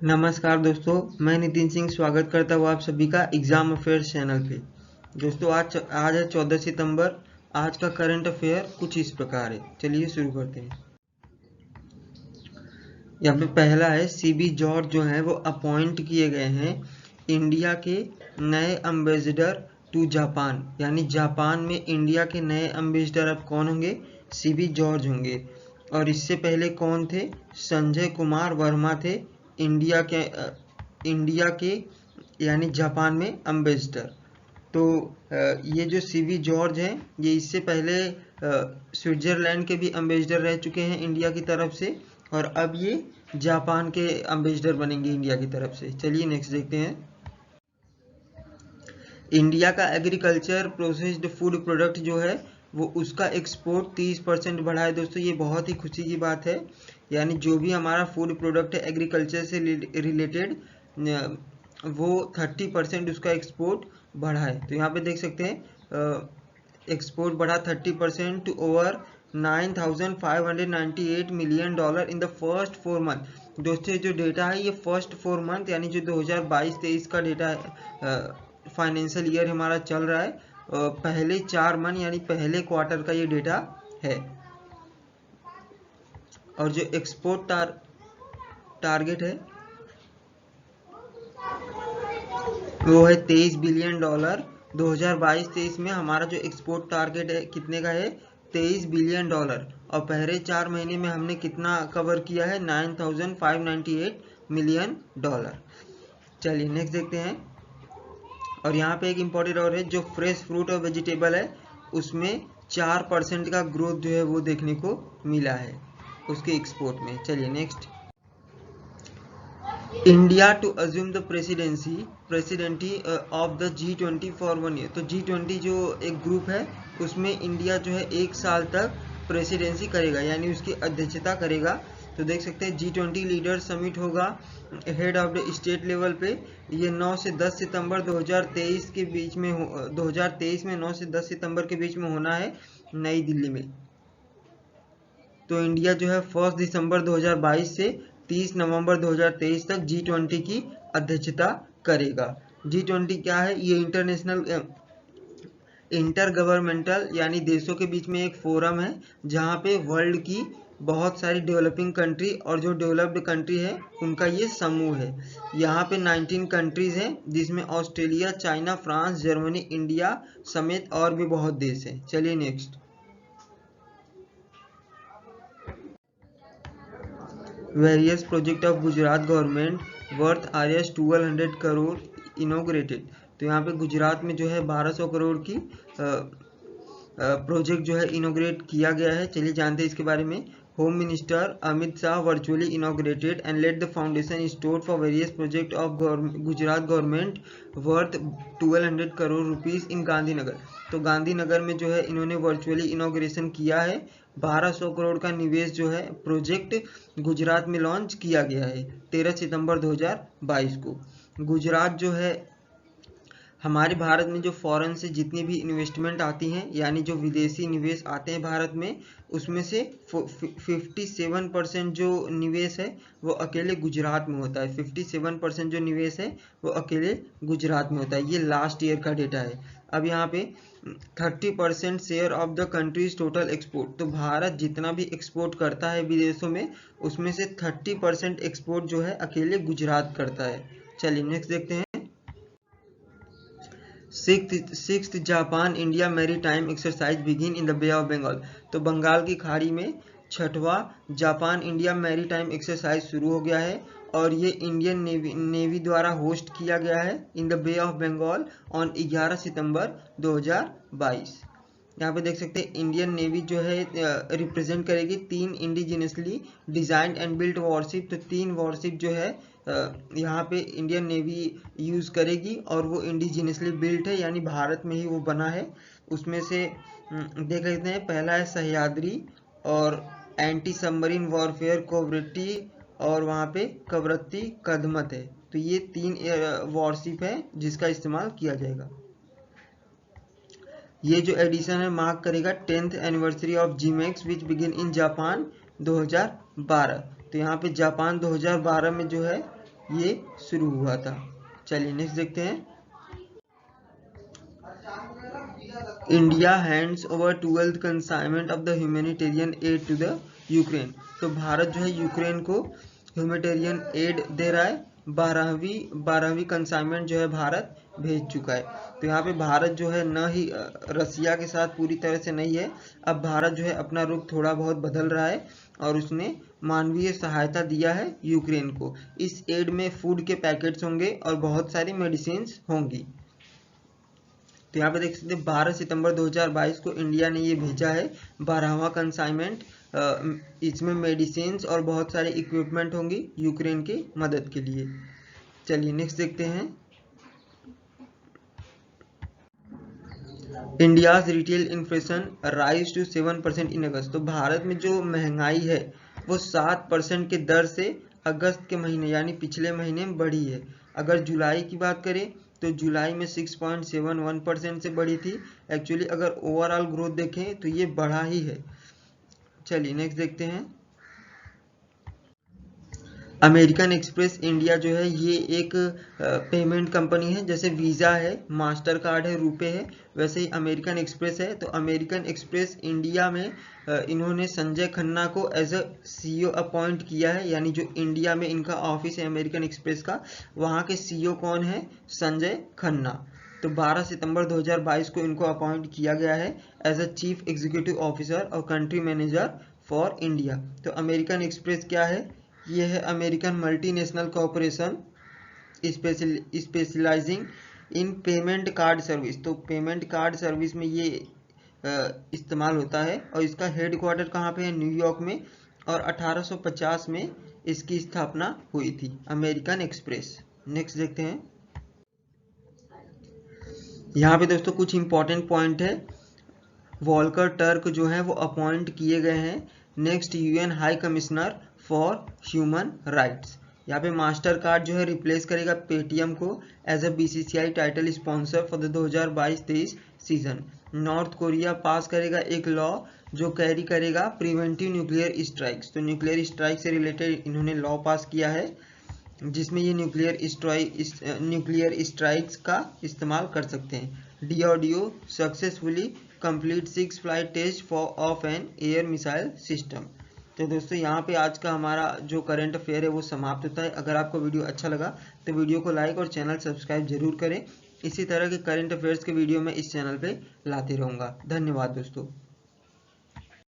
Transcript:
नमस्कार दोस्तों, मैं नितिन सिंह स्वागत करता हूँ आप सभी का एग्जाम अफेयर्स चैनल पे। दोस्तों आज है 14 सितंबर। आज का करंट अफेयर कुछ इस प्रकार है। चलिए शुरू करते हैं। यहाँ पे पहला है सीबी जॉर्ज जो है वो अपॉइंट किए गए हैं इंडिया के नए एम्बेसडर टू जापान। यानी जापान में इंडिया के नए एम्बेसडर अब कौन होंगे? सीबी जॉर्ज होंगे। और इससे पहले कौन थे? संजय कुमार वर्मा थे इंडिया के यानी जापान में एम्बेसडर। तो ये जो सीवी जॉर्ज हैं ये इससे पहले स्विट्जरलैंड के भी एम्बेसडर रह चुके हैं इंडिया की तरफ से, और अब ये जापान के एम्बेसडर बनेंगे इंडिया की तरफ से। चलिए नेक्स्ट देखते हैं। इंडिया का एग्रीकल्चर प्रोसेस्ड फूड प्रोडक्ट जो है वो उसका एक्सपोर्ट 30% बढ़ा है। दोस्तों ये बहुत ही खुशी की बात है। यानी जो भी हमारा फूड प्रोडक्ट है एग्रीकल्चर से रिलेटेड वो 30% उसका एक्सपोर्ट बढ़ा है। तो यहाँ पे देख सकते हैं एक्सपोर्ट बढ़ा 30% to over $9,598 million in the first 4 month. दोस्तों जो डेटा है ये फर्स्ट 4 मंथ यानी जो 2022-23 का डेटा है, फाइनेंशियल ईयर हमारा चल रहा है, पहले 4 मंथ यानी पहले क्वार्टर का ये डेटा है। और जो एक्सपोर्ट टारगेट है वो है $23 बिलियन। 2022-23 में हमारा जो एक्सपोर्ट टारगेट है कितने का है? $23 बिलियन। और पहले 4 महीने में हमने कितना कवर किया है? $9,598 मिलियन। चलिए नेक्स्ट देखते हैं। और यहाँ पे एक इम्पोर्टेंट और है, जो फ्रेश फ्रूट और वेजिटेबल है उसमें 4% का ग्रोथ जो है वो देखने को मिला है उसके एक्सपोर्ट में। चलिए next. India to assume the presidency of the G20 for 1 year. तो G20 जो एक ग्रुप है उसमें इंडिया जो है 1 साल तक प्रेसिडेंसी करेगा यानी उसकी अध्यक्षता करेगा। तो देख सकते हैं G20 लीडर समिट होगा head of the state level पे। ये 9 से 10 सितंबर 2023 के बीच में 2023 में 9 से 10 सितंबर के बीच में होना है नई दिल्ली में। तो इंडिया जो है 1 दिसंबर 2022 से 30 नवंबर 2023 तक G20 की अध्यक्षता करेगा। G20 क्या है? ये इंटर गवर्नमेंटल यानी देशों के बीच में एक फोरम है जहाँ पे वर्ल्ड की बहुत सारी डेवलपिंग कंट्री और जो डेवलप्ड कंट्री है उनका ये समूह है। यहाँ पे 19 कंट्रीज हैं जिसमें Australia, China, France, Germany, India समेत और भी बहुत देश हैं। चलिए next. Various project of Gujarat government worth Rs 1200 crore inaugurated. तो यहाँ पे गुजरात में जो है 1200 करोड़ की प्रोजेक्ट जो है इनोग्रेट किया गया है। चलिए जानते हैं इसके बारे में। Home minister Amit Shah virtually inaugurated and let the foundation store for various project of Gujarat government worth 1200 crore rupees in Gandhinagar. तो गांधीनगर में जो है इन्होंने वर्चुअली इनोग्रेशन किया है। 1200 करोड़ का निवेश जो है प्रोजेक्ट गुजरात में लॉन्च किया गया है 13 सितंबर 2022 को। गुजरात जो है हमारे भारत में जो फॉरेन से जितनी भी इन्वेस्टमेंट आती हैं यानी जो विदेशी निवेश आते हैं भारत में, उसमें से 57% जो निवेश है वो अकेले गुजरात में होता है। 57% जो निवेश है वो अकेले गुजरात में होता है। ये लास्ट ईयर का डेटा है। अब यहाँ पे 30% share of the countries total export. तो भारत जितना भी एक्सपोर्ट करता है विदेशों में उसमें से 30% एक्सपोर्ट जो है अकेले गुजरात करता है। चलिए नेक्स्ट देखते हैं। Sixth Japan India maritime exercise begin in the Bay of Bengal. तो बंगाल की खाड़ी में 6वां जापान इंडिया मैरीटाइम एक्सरसाइज शुरू हो गया है और ये इंडियन नेवी द्वारा होस्ट किया गया है in the Bay of Bengal on 11 सितंबर 2022। यहाँ पे देख सकते हैं इंडियन नेवी जो है रिप्रेजेंट करेगी 3 indigenously designed and built worship. तो 3 वॉरशिप जो है यहाँ पे इंडियन नेवी यूज करेगी और वो इंडिजिनियसली बिल्ट है यानी भारत में ही वो बना है। उसमें से देख लेते हैं। पहला है सह्याद्री और एंटी सबमरीन वॉरफेयर कोवरेटी और वहाँ पे कवरत्ती कदमत है। तो ये 3 वॉरशिप है जिसका इस्तेमाल किया जाएगा। ये जो एडिशन है मार्क करेगा 10th anniversary of JIMEX which begin in Japan 2012। तो यहाँ पे जापान 2012 में जो है ये शुरू हुआ था। चलिए नेक्स्ट देखते हैं। India hands over 12th consignment of the humanitarian aid to the Ukraine. तो भारत जो है यूक्रेन को ह्यूमैनिटेरियन एड दे रहा है। 12वीं कंसाइनमेंट जो है भारत भेज चुका है। तो यहाँ पे भारत जो है न ही रसिया के साथ पूरी तरह से नहीं है, अब भारत जो है अपना रुख थोड़ा बहुत बदल रहा है और उसने मानवीय सहायता दिया है यूक्रेन को। इस एड में फूड के पैकेट्स होंगे और बहुत सारी मेडिसिन होंगी। तो यहाँ पे देख सकते हैं 12 सितंबर 2022 को इंडिया ने ये भेजा है 12वां कंसाइनमेंट। इसमें मेडिसिन और बहुत सारे इक्विपमेंट होंगी यूक्रेन की मदद के लिए। चलिए नेक्स्ट देखते हैं। India's retail inflation rise to 7% in August. तो भारत में जो महंगाई है वो 7% के दर से अगस्त के महीने यानी पिछले महीने में बढ़ी है। अगर जुलाई की बात करें तो जुलाई में 6.71% से बढ़ी थी। एक्चुअली अगर ओवरऑल ग्रोथ देखें तो ये बढ़ा ही है। चलिए नेक्स्ट देखते हैं। अमेरिकन एक्सप्रेस इंडिया जो है ये एक पेमेंट कंपनी है। जैसे वीज़ा है, मास्टर कार्ड है, रुपे है, वैसे ही अमेरिकन एक्सप्रेस है। तो अमेरिकन एक्सप्रेस इंडिया में इन्होंने संजय खन्ना को एज अ सीईओ अपॉइंट किया है। यानी जो इंडिया में इनका ऑफिस है अमेरिकन एक्सप्रेस का, वहाँ के सीईओ कौन है? संजय खन्ना। तो 12 सितंबर 2022 को इनको अपॉइंट किया गया है as a chief executive officer और कंट्री मैनेजर फॉर इंडिया। तो अमेरिकन एक्सप्रेस क्या है? ये है American multinational corporation specializing in payment card service. तो पेमेंट कार्ड सर्विस में ये इस्तेमाल होता है और इसका हेडक्वार्टर कहाँ पे है? न्यूयॉर्क में। और 1850 में इसकी स्थापना हुई थी अमेरिकन एक्सप्रेस। नेक्स्ट देखते हैं। यहाँ पे दोस्तों कुछ इंपॉर्टेंट पॉइंट है। वॉल्कर टर्क जो है वो अपॉइंट किए गए हैं next UN high commissioner for human rights. यहाँ पे मास्टर कार्ड जो है रिप्लेस करेगा पेटीएम को as a BCCI title sponsor for the 2022-23 season. North Korea pass करेगा एक लॉ जो कैरी करेगा प्रिवेंटिव न्यूक्लियर स्ट्राइक्स। तो न्यूक्लियर स्ट्राइक से रिलेटेड इन्होंने लॉ पास किया है जिसमें ये न्यूक्लियर स्ट्राइक्स का इस्तेमाल कर सकते हैं। DRDO successfully complete 6 flight test for of an air missile system. तो दोस्तों यहाँ पे आज का हमारा जो करंट अफेयर है वो समाप्त होता है। अगर आपको वीडियो अच्छा लगा तो वीडियो को लाइक और चैनल सब्सक्राइब जरूर करें। इसी तरह के करंट अफेयर्स के वीडियो मैं इस चैनल पे लाते रहूँगा। धन्यवाद दोस्तों।